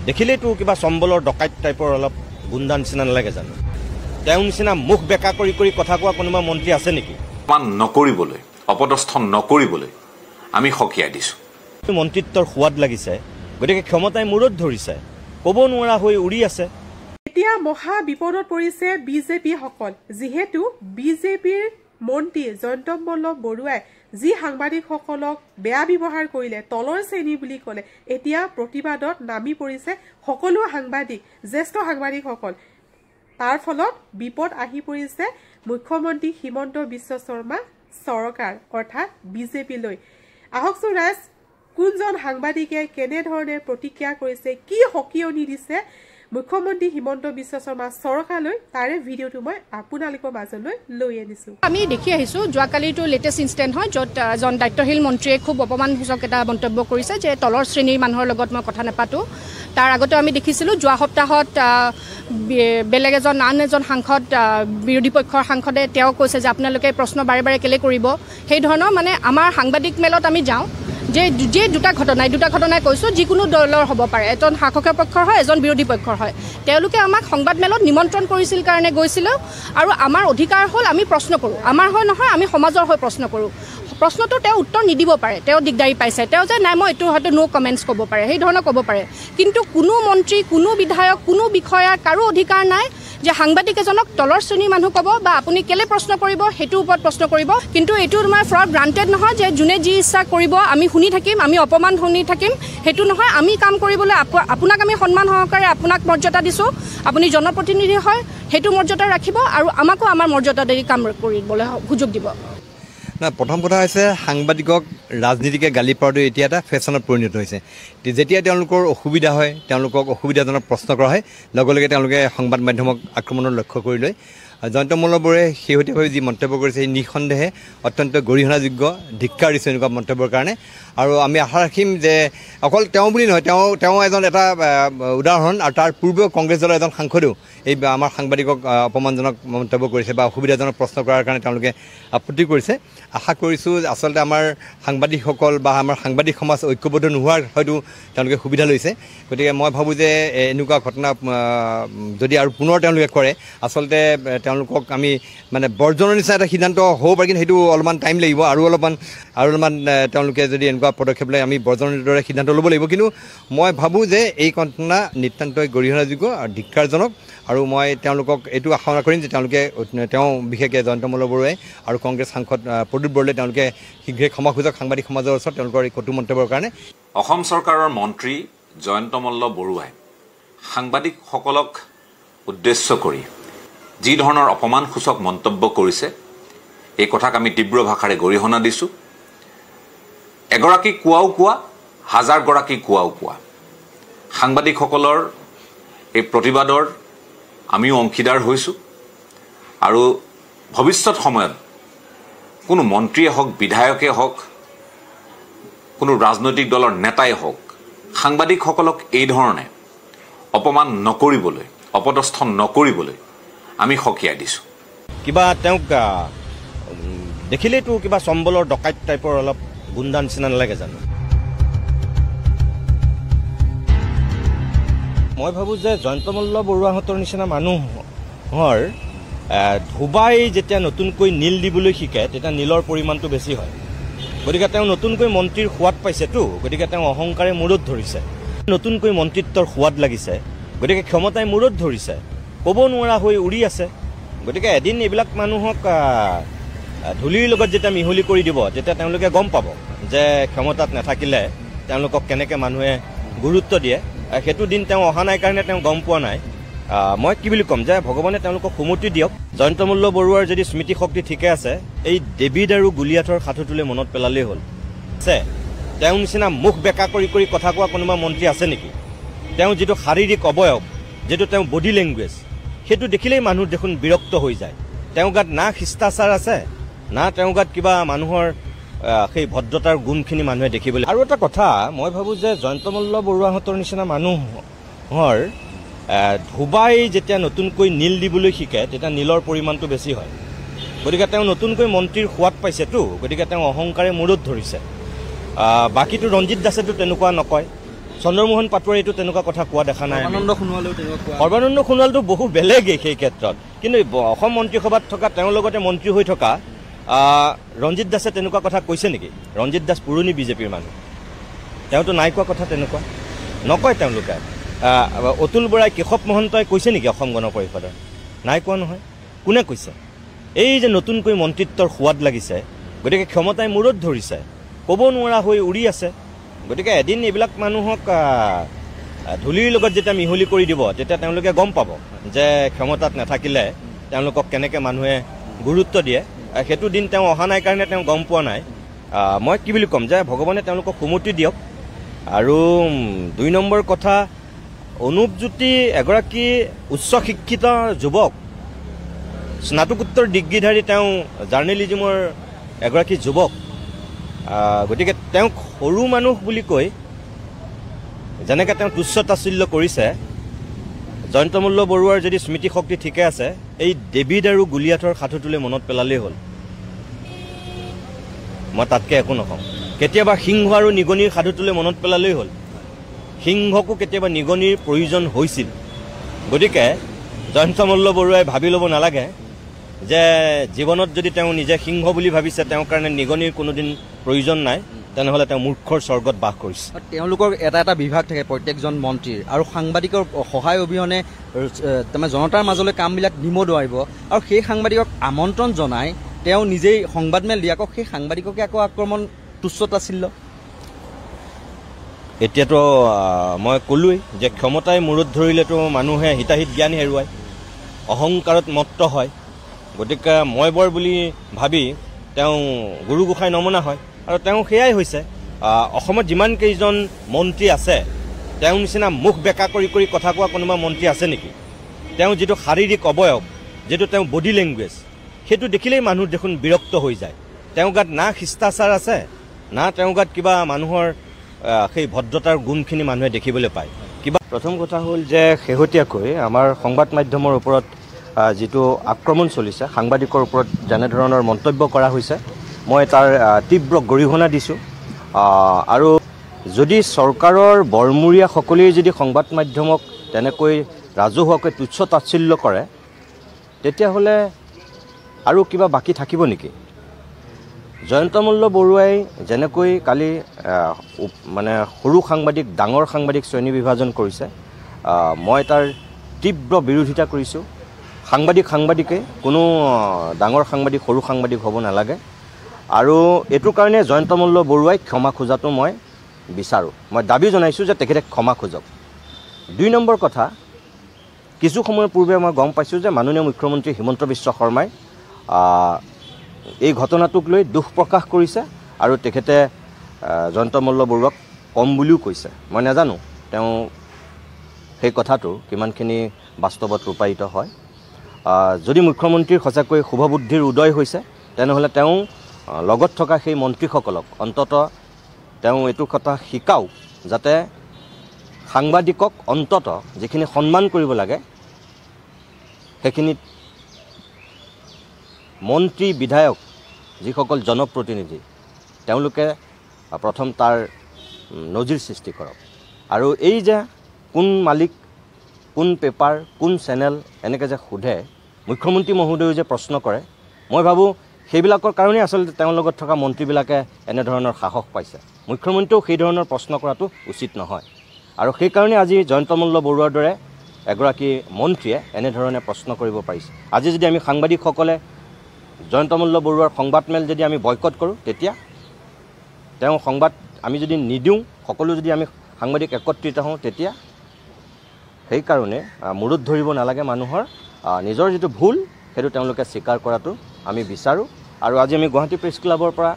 দেখিলেইতো কিবা চম্বলৰ ডকাইত টাইপৰ অলপ গুণ্ডা নিচিনা নালাগে জানো? তেওঁ নিচিনা মুখ বেকা কৰি কৰি কথা কোৱা কোনোবা মন্ত্ৰী আছে নেকি? মান নকৰিবলৈ, অপদস্থ নকৰিবলৈ আমি সকীয়াই দিছোঁ। মন্ত্ৰিত্বৰ সোৱাদ লাগিছে, গতিকে ক্ষমতাই মূৰত ধৰিছে, ক'ব নোৱাৰা হৈ উৰি আছে। এতিয়া মহা বিপদত পৰিছে বিজেপি সকল, যিহেতু বিজেপিৰ মন্ত্ৰী জয়ন্ত মল্ল বৰুৱাই যি সাংবাদিকসকলক বেয়া ব্যৱহাৰ কৰিলে, তলৰ শ্ৰেণী বুলি ক'লে, এতিয়া প্ৰতিবাদত নামি পৰিছে সকলো সাংবাদিক, জ্যেষ্ঠ সাংবাদিকসকল। তাৰ ফলত বিপদ আহি পৰিছে মুখ্যমন্ত্ৰী হিমন্ত বিশ্ব শৰ্মা চৰকাৰ অৰ্থাৎ বিজেপিলৈ। আহকচোন ৰাইজ, কোনজন সাংবাদিকে কেনেধৰণে প্ৰতিক্ৰিয়া কৰিছে, কি সকিয়নি দিছে মুখ্যমন্ত্ৰী হিমন্ত বিশ্ব শৰ্মা চৰকাৰলৈ, তাৰে ভিডিঅ'টো মই আপোনালোকৰ মাজলৈ লৈ আনিছোঁ। আমি দেখি আহিছোঁ যোৱাকালিটো লেটেষ্ট ইনষ্টেণ্ট হয়, য'ত এজন দায়িত্বশীল মন্ত্ৰীয়ে খুব অপমানসূচক এটা মন্তব্য কৰিছে যে তলৰ শ্ৰেণীৰ মানুহৰ লগত মই কথা নাপাতোঁ। তাৰ আগতে আমি দেখিছিলোঁ যোৱা সপ্তাহত বেলেগ আন এজন সাংসদ, বিৰোধী পক্ষৰ সাংসদে তেওঁ কৈছে যে আপোনালোকে প্ৰশ্ন বাৰে বাৰে কেলে কৰিব। সেই ধৰণৰ মানে আমাৰ সাংবাদিক মেলত আমি যাওঁ যে দুটা ঘটনাই কৈছোঁ, যিকোনো দলৰ হ'ব পাৰে, এজন শাসকৰ পক্ষৰ হয়, এজন বিৰোধী পক্ষৰ হয়। তেওঁলোকে আমাক সংবাদ মেলত নিমন্ত্ৰণ কৰিছিল কাৰণে গৈছিলোঁ, আৰু আমাৰ অধিকাৰ হ'ল আমি প্ৰশ্ন কৰোঁ। আমাৰ হয় নহয়, আমি সমাজৰ হৈ প্ৰশ্ন কৰোঁ। প্ৰশ্নটো তেওঁ উত্তৰ নিদিব পাৰে, তেওঁ দিগদাৰী পাইছে, তেওঁ যে নাই মই এইটো হয়তো ন' কমেণ্টছ ক'ব পাৰে, সেই ধৰণৰ ক'ব পাৰে। কিন্তু কোনো মন্ত্ৰী, কোনো বিধায়ক, কোনো বিষয়াৰ কাৰো অধিকাৰ নাই যে সাংবাদিক এজনক তলৰ শ্ৰেণীৰ মানুহ ক'ব বা আপুনি কেলে প্ৰশ্ন কৰিব সেইটোৰ ওপৰত প্ৰশ্ন কৰিব। কিন্তু এইটো তোমাৰ ফৰ গ্ৰাণ্টেড নহয় যে যোনে যি ইচ্ছা কৰিব আমি শুনি থাকিম, আমি অপমান শুনি থাকিম, সেইটো নহয়। আমি কাম কৰিবলৈ আপোনাক আমি সন্মান সহকাৰে আপোনাক মৰ্যাদা দিছোঁ, আপুনি জনপ্ৰতিনিধি হয়, সেইটো মৰ্যাদা ৰাখিব, আৰু আমাকো আমাৰ মৰ্যাদা দি কাম কৰিবলৈ সুযোগ দিব। না, প্ৰথম কথা হৈছে সাংবাদিকক ৰাজনীতিকে গালি পৰাটো এতিয়া এটা ফেশ্বনত পৰিণত হৈছে। যেতিয়া তেওঁলোকৰ অসুবিধা হয়, তেওঁলোকক অসুবিধাজনক প্ৰশ্ন কৰা হয়, লগে লগে তেওঁলোকে সংবাদ মাধ্যমক আক্ৰমণৰ লক্ষ্য কৰি লয়। জয়ন্ত মল্ল বৰুৱাই শেহতীয়াভাৱে যি মন্তব্য কৰিছে সেই নিঃসন্দেহে অত্যন্ত গৰিহণাযোগ্য, ধিক্কাৰ দিছে এনেকুৱা মন্তব্যৰ কাৰণে। আৰু আমি আশা ৰাখিম যে অকল তেওঁ বুলি নহয়, তেওঁ এজন এটা উদাহৰণ, আৰু তাৰ পূৰ্বেও কংগ্ৰেছ দলৰ এজন সাংসদেও এই আমাৰ সাংবাদিকক অপমানজনক মন্তব্য কৰিছে বা অসুবিধাজনক প্ৰশ্ন কৰাৰ কাৰণে তেওঁলোকে আপত্তি কৰিছে। আশা কৰিছোঁ আচলতে আমাৰ সাংবাদিকসকল বা আমাৰ সাংবাদিক সমাজ ঐক্যবদ্ধ নোহোৱাৰ হয়তো তেওঁলোকে সুবিধা লৈছে। গতিকে মই ভাবোঁ যে এনেকুৱা ঘটনা যদি আৰু পুনৰ তেওঁলোকে কৰে, আচলতে তেওঁলোকক আমি মানে বৰ্জনৰ নিচিনা এটা সিদ্ধান্ত হ'ব পাৰে, কিন্তু সেইটো অলপমান টাইম লাগিব, আৰু অলপমান তেওঁলোকে যদি এনেকুৱা পদক্ষেপ লয় আমি বৰ্জনৰ দৰে সিদ্ধান্ত ল'ব লাগিব। কিন্তু মই ভাবোঁ যে এই ঘটনা নিতান্তই গৰিহণাযোগ্য আৰু ধিক্কাৰজনক, আৰু মই তেওঁলোকক এইটো আশা কৰিম যে তেওঁ বিশেষকৈ জয়ন্ত মল্ল বৰুৱাই আৰু কংগ্ৰেছ সাংসদ প্ৰদ্যুৎ বৰদলৈ তেওঁলোকে শীঘ্ৰে ক্ষমা খোজক সাংবাদিক সমাজৰ ওচৰত তেওঁলোকৰ এই কটু মন্তব্যৰ কাৰণে। অসম চৰকাৰৰ মন্ত্ৰী জয়ন্ত মল্ল বৰুৱাই সাংবাদিকসকলক উদ্দেশ্য কৰি যি ধৰণৰ অপমানসূচক মন্তব্য কৰিছে, এই কথাক আমি তীব্ৰ ভাষাৰে গৰিহণা দিছোঁ। এগৰাকী কোৱাও কোৱা, হাজাৰগৰাকী কোৱাও কোৱা, সাংবাদিকসকলৰ এই প্ৰতিবাদৰ আমিও অংশীদাৰ হৈছোঁ। আৰু ভৱিষ্যত সময়ত কোনো মন্ত্ৰীয়ে হওক, বিধায়কে হওক, কোনো ৰাজনৈতিক দলৰ নেতাই হওক, সাংবাদিকসকলক এই ধৰণে অপমান নকৰিবলৈ, অপদস্থ নকৰিবলৈ আমি সকীয়াই দিছোঁ। কিবা তেওঁক দেখিলেইতো কিবা চম্বলৰ ডকাইত টাইপৰ অলপ গুণ্ডা নিচিনা নালাগে জানো? মই ভাবোঁ যে জয়ন্ত মল্ল বৰুৱাহঁতৰ নিচিনা মানুহৰ ধুবাই যেতিয়া নতুনকৈ নীল দিবলৈ শিকে, তেতিয়া নীলৰ পৰিমাণটো বেছি হয়। গতিকে তেওঁ নতুনকৈ মন্ত্ৰীৰ সোৱাদ পাইছেতো, গতিকে তেওঁ অহংকাৰে মূৰত ধৰিছে। নতুনকৈ মন্ত্ৰিত্বৰ সোৱাদ লাগিছে, গতিকে ক্ষমতাই মূৰত ধৰিছে, ক'ব নোৱাৰা হৈ উৰি আছে। গতিকে এদিন এইবিলাক মানুহক ধূলিৰ লগত যেতিয়া মিহলি কৰি দিব, তেতিয়া তেওঁলোকে গম পাব যে ক্ষমতাত নাথাকিলে তেওঁলোকক কেনেকৈ মানুহে গুৰুত্ব দিয়ে। সেইটো দিন তেওঁ অহা নাই কাৰণে তেওঁ গম পোৱা নাই। মই কি বুলি ক'ম যে ভগৱানে তেওঁলোকক সুমতি দিয়ক। জয়ন্ত মল্ল বৰুৱাৰ যদি স্মৃতি শক্তি ঠিকে আছে, এই ডেভিড আৰু গুলিয়াথৰ সাধুটোলৈ মনত পেলালেই হ'ল। তেওঁ নিচিনা মুখ বেকা কৰি কৰি কথা কোৱা কোনোবা মন্ত্ৰী আছে নেকি? তেওঁ যিটো শাৰীৰিক অৱয়ব, যিটো তেওঁ বডি লেংগুৱেজ, সেইটো দেখিলেই মানুহ দেখোন বিৰক্ত হৈ যায়। তেওঁ গাত না শিষ্টাচাৰ আছে, না তেওঁ গাত কিবা মানুহৰ সেই ভদ্ৰতাৰ গুণখিনি মানুহে দেখিবলৈ। আৰু এটা কথা মই ভাবোঁ যে জয়ন্ত মল্ল বৰুৱাহঁতৰ নিচিনা মানুহৰ ধুবাই যেতিয়া নতুনকৈ নীল দিবলৈ শিকে, তেতিয়া নীলৰ পৰিমাণটো বেছি হয়। গতিকে তেওঁ নতুনকৈ মন্ত্ৰীৰ সোৱাদ পাইছেতো, গতিকে তেওঁ অহংকাৰে মূৰত ধৰিছে। বাকীটো ৰঞ্জিত দাসেতো তেনেকুৱা নকয়, চন্দ্ৰমোহন পাটোৱাৰীটো তেনেকুৱা কথা কোৱা দেখা নাই। সৰ্বানন্দ সোণোৱালেও তেনেকুৱা সৰ্বানন্দ সোণোৱালটো বহু বেলেগেই সেই ক্ষেত্ৰত, কিন্তু অসম মন্ত্ৰীসভাত থকা তেওঁৰ লগতে মন্ত্ৰী হৈ থকা ৰঞ্জিত দাসে তেনেকুৱা কথা কৈছে নেকি? ৰঞ্জিত দাস পুৰণি বিজেপিৰ মানুহ, তেওঁতো নাই কোৱা কথা তেনেকুৱা, নকয় তেওঁলোকে। অতুল বৰাই, কেশৱ মহন্তই কৈছে নেকি অসম গণ পৰিষদৰ? নাই কোৱা নহয়। কোনে কৈছে? এই যে নতুনকৈ মন্ত্ৰিত্বৰ সোৱাদ লাগিছে, গতিকে ক্ষমতাই মূৰত ধৰিছে, ক'ব নোৱাৰা হৈ উৰি আছে। গতিকে এদিন এইবিলাক মানুহক ধূলিৰ লগত যেতিয়া মিহলি কৰি দিব, তেতিয়া তেওঁলোকে গম পাব যে ক্ষমতাত নাথাকিলে তেওঁলোকক কেনেকৈ মানুহে গুৰুত্ব দিয়ে। সেইটো দিন তেওঁ অহা নাই কাৰণে তেওঁ গম পোৱা নাই। মই কি বুলি ক'ম যে ভগৱানে তেওঁলোকক সুমতি দিয়ক। আৰু 2 নম্বৰ কথা, অনুপজ্যোতি এগৰাকী উচ্চ শিক্ষিত যুৱক, স্নাতকোত্তৰ ডিগ্ৰীধাৰী, তেওঁ জাৰ্নেলিজিমৰ এগৰাকী যুৱক। গতিকে তেওঁক সৰু মানুহ বুলি কৈ যেনেকৈ তেওঁ তুচ্ছ তাচ্ছিল্য কৰিছে, জয়ন্ত মল্ল বৰুৱাৰ যদি স্মৃতিশক্তি ঠিকে আছে, এই ডেভিড আৰু গুলিয়াথৰ সাধুটোলৈ মনত পেলালেই হ'ল। মই তাতকৈ একো নকওঁ। কেতিয়াবা সিংহ আৰু নিগনিৰ সাধুটোলৈ মনত পেলালেই হ'ল। সিংহকো কেতিয়াবা নিগনিৰ প্ৰয়োজন হৈছিল। গতিকে জয়ন্ত মল্ল বৰুৱাই ভাবি ল'ব নালাগে যে জীৱনত যদি তেওঁ নিজে সিংহ বুলি ভাবিছে, তেওঁৰ কাৰণে নিগনিৰ কোনোদিন প্ৰয়োজন নাই, তেনেহ'লে তেওঁ মূৰ্খৰ স্বৰ্গত বাস কৰিছে। তেওঁলোকৰ এটা এটা বিভাগ থাকে প্ৰত্যেকজন মন্ত্ৰীৰ, আৰু সাংবাদিকৰ সহায় অবিহনে তাৰমানে জনতাৰ মাজলৈ কামবিলাক নিমদুৱাইব, আৰু সেই সাংবাদিকক আমন্ত্ৰণ জনাই তেওঁ নিজেই সংবাদমেল দিয়ে, আকৌ সেই সাংবাদিককে আকৌ আক্ৰমণ, তুচ্ছ তাচ্ছিল্য। এতিয়াতো মই ক'লোৱেই যে ক্ষমতাই মূৰত ধৰিলেতো মানুহে হিতাহিত জ্ঞান হেৰুৱায়, অহংকাৰত মত্ত হয়। গতিকে মই বৰ বুলি ভাবি তেওঁ গুৰু গোসাঁই নমনা হয়, আৰু তেওঁ সেয়াই হৈছে। অসমত যিমান কেইজন মন্ত্ৰী আছে, তেওঁ নিচিনা মুখ বেকা কৰি কৰি কথা কোৱা কোনোবা মন্ত্ৰী আছে নেকি? তেওঁ যিটো শাৰীৰিক অৱয়ব, যিটো তেওঁ বডি লেংগুৱেজ, সেইটো দেখিলেই মানুহ দেখোন বিৰক্ত হৈ যায়। তেওঁ গাত না শিষ্টাচাৰ আছে, না তেওঁ গাত কিবা মানুহৰ সেই ভদ্ৰতাৰ গুণখিনি মানুহে দেখিবলৈ পায়। কিবা প্ৰথম কথা হ'ল যে শেহতীয়াকৈ আমাৰ সংবাদ মাধ্যমৰ ওপৰত যিটো আক্ৰমণ চলিছে, সাংবাদিকৰ ওপৰত যেনেধৰণৰ মন্তব্য কৰা হৈছে, মই তাৰ তীব্ৰ গৰিহণা দিছোঁ। আৰু যদি চৰকাৰৰ বৰমূৰীয়াসকলেই যদি সংবাদ মাধ্যমক তেনেকৈ ৰাজহুৱাকৈ তুচ্ছ তাচ্ছিল্য কৰে, তেতিয়াহ'লে আৰু কিবা বাকী থাকিব নেকি? জয়ন্ত মল্ল বৰুৱাই যেনেকৈ কালি মানে সৰু সাংবাদিক, ডাঙৰ সাংবাদিক শ্ৰেণী বিভাজন কৰিছে, মই তাৰ তীব্ৰ বিৰোধিতা কৰিছোঁ। সাংবাদিকে কোনো ডাঙৰ সাংবাদিক, সৰু সাংবাদিক হ'ব নালাগে। আৰু এইটোৰ কাৰণে জয়ন্ত মল্ল বৰুৱাই ক্ষমা খোজাটো মই বিচাৰোঁ। মই দাবী জনাইছোঁ যে তেখেতে ক্ষমা খোজক। 2 নম্বৰ কথা, কিছু সময়ৰ পূৰ্বে মই গম পাইছোঁ যে মাননীয় মুখ্যমন্ত্ৰী হিমন্ত বিশ্ব শৰ্মাই এই ঘটনাটোক লৈ দুখ প্ৰকাশ কৰিছে, আৰু তেখেতে জয়ন্ত মল্ল বৰুৱাক কম বুলিও কৈছে। মই নাজানো তেওঁ সেই কথাটো কিমানখিনি বাস্তৱত ৰূপায়িত হয়। যদি মুখ্যমন্ত্ৰীৰ সঁচাকৈ শুভবুদ্ধিৰ উদয় হৈছে, তেনেহ'লে তেওঁ লগত থকা সেই মন্ত্ৰীসকলক অন্ততঃ তেওঁ এইটো কথা শিকাওক, যাতে সাংবাদিকক অন্ততঃ যিখিনি সন্মান কৰিব লাগে, সেইখিনিত মন্ত্ৰী, বিধায়ক, যিসকল জনপ্ৰতিনিধি, তেওঁলোকে প্ৰথম তাৰ নজিৰ সৃষ্টি কৰক। আৰু এই যে কোন মালিক, কোন পেপাৰ, কোন চেনেল, এনেকৈ যে সোধে, মুখ্যমন্ত্ৰী মহোদয়েও যে প্ৰশ্ন কৰে, মই ভাবোঁ সেইবিলাকৰ কাৰণেই আচলতে তেওঁৰ লগত থকা মন্ত্ৰীবিলাকে এনেধৰণৰ সাহস পাইছে। মুখ্যমন্ত্ৰীয়েও সেই ধৰণৰ প্ৰশ্ন কৰাটো উচিত নহয়। আৰু সেইকাৰণে আজি জয়ন্ত মল্ল বৰুৱাৰ দৰে এগৰাকী মন্ত্ৰীয়ে এনেধৰণে প্ৰশ্ন কৰিব পাৰিছে। আজি যদি আমি সাংবাদিকসকলে জয়ন্ত মল্ল বৰুৱাৰ সংবাদমেল যদি আমি বয়কট কৰোঁ, তেতিয়া তেওঁ সংবাদ আমি যদি নিদিওঁ, সকলো যদি আমি সাংবাদিক একত্ৰিত হওঁ, তেতিয়া সেইকাৰণে মূৰত ধৰিব নালাগে মানুহৰ নিজৰ যিটো ভুল, সেইটো তেওঁলোকে স্বীকাৰ কৰাটো আমি বিচাৰোঁ। আৰু আজি আমি গুৱাহাটী প্ৰেছ ক্লাবৰ পৰা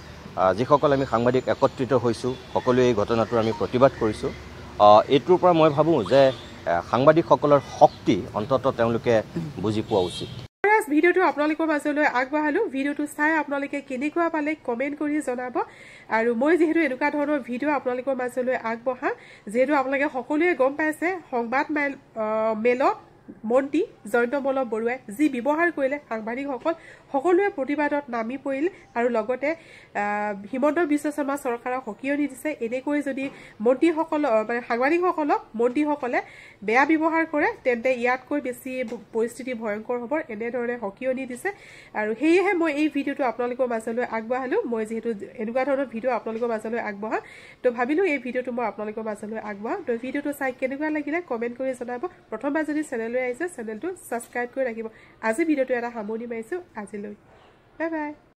যিসকল আমি সাংবাদিক একত্ৰিত হৈছোঁ, সকলোৱে এই ঘটনাটোৰ আমি প্ৰতিবাদ কৰিছোঁ। এইটোৰ পৰা মই ভাবোঁ যে সাংবাদিকসকলৰ শক্তি অন্ততঃ তেওঁলোকে বুজি পোৱা উচিত। ভিডিঅ'টো আপোনালোকৰ মাজলৈ আগবঢ়ালোঁ। ভিডিঅ'টো চাই আপোনালোকে কেনেকুৱা পালে কমেণ্ট কৰি জনাব। আৰু মই যিহেতু এনেকুৱা ধৰণৰ ভিডিঅ' আপোনালোকৰ মাজলৈ আগবঢ়াম, যিহেতু আপোনালোকে সকলোৱে গম পাইছে সংবাদ মেলত মন্ত্ৰী জয়ন্তমল্ল বৰুৱাই যি ব্যৱহাৰ কৰিলে সাংবাদিকসকল সকলোৱে প্ৰতিবাদত নামি পৰিল আৰু লগতে হিমন্ত বিশ্ব শৰ্মা চৰকাৰক সকিয়নি দিছে এনেকৈ যদি মন্ত্ৰীসকলক মানে সাংবাদিকসকলক মন্ত্ৰীসকলে বেয়া ব্যৱহাৰ কৰে তেন্তে ইয়াতকৈ বেছি পৰিস্থিতি ভয়ংকৰ হ'ব এনেধৰণে সকিয়নি দিছে আৰু সেয়েহে মই এই ভিডিঅ'টো আপোনালোকৰ মাজলৈ আগবঢ়ালোঁ মই যিহেতু এনেকুৱা ধৰণৰ ভিডিঅ' আপোনালোকৰ মাজলৈ আগবঢ়াম তো ভাবিলোঁ এই ভিডিঅ'টো মই আপোনালোকৰ মাজলৈ আগবঢ়াম তো ভিডিঅ'টো চাই কেনেকুৱা লাগিলে কমেণ্ট কৰি জনাব প্ৰথমবাৰ যদি চেনেললৈ আহিছে চেনেলটো ছাবস্ক্ৰাইব কৰি ৰাখিব আজি ভিডিঅ'টো এটা সামৰণি মাৰিছোঁ আজিলৈ বাই বাই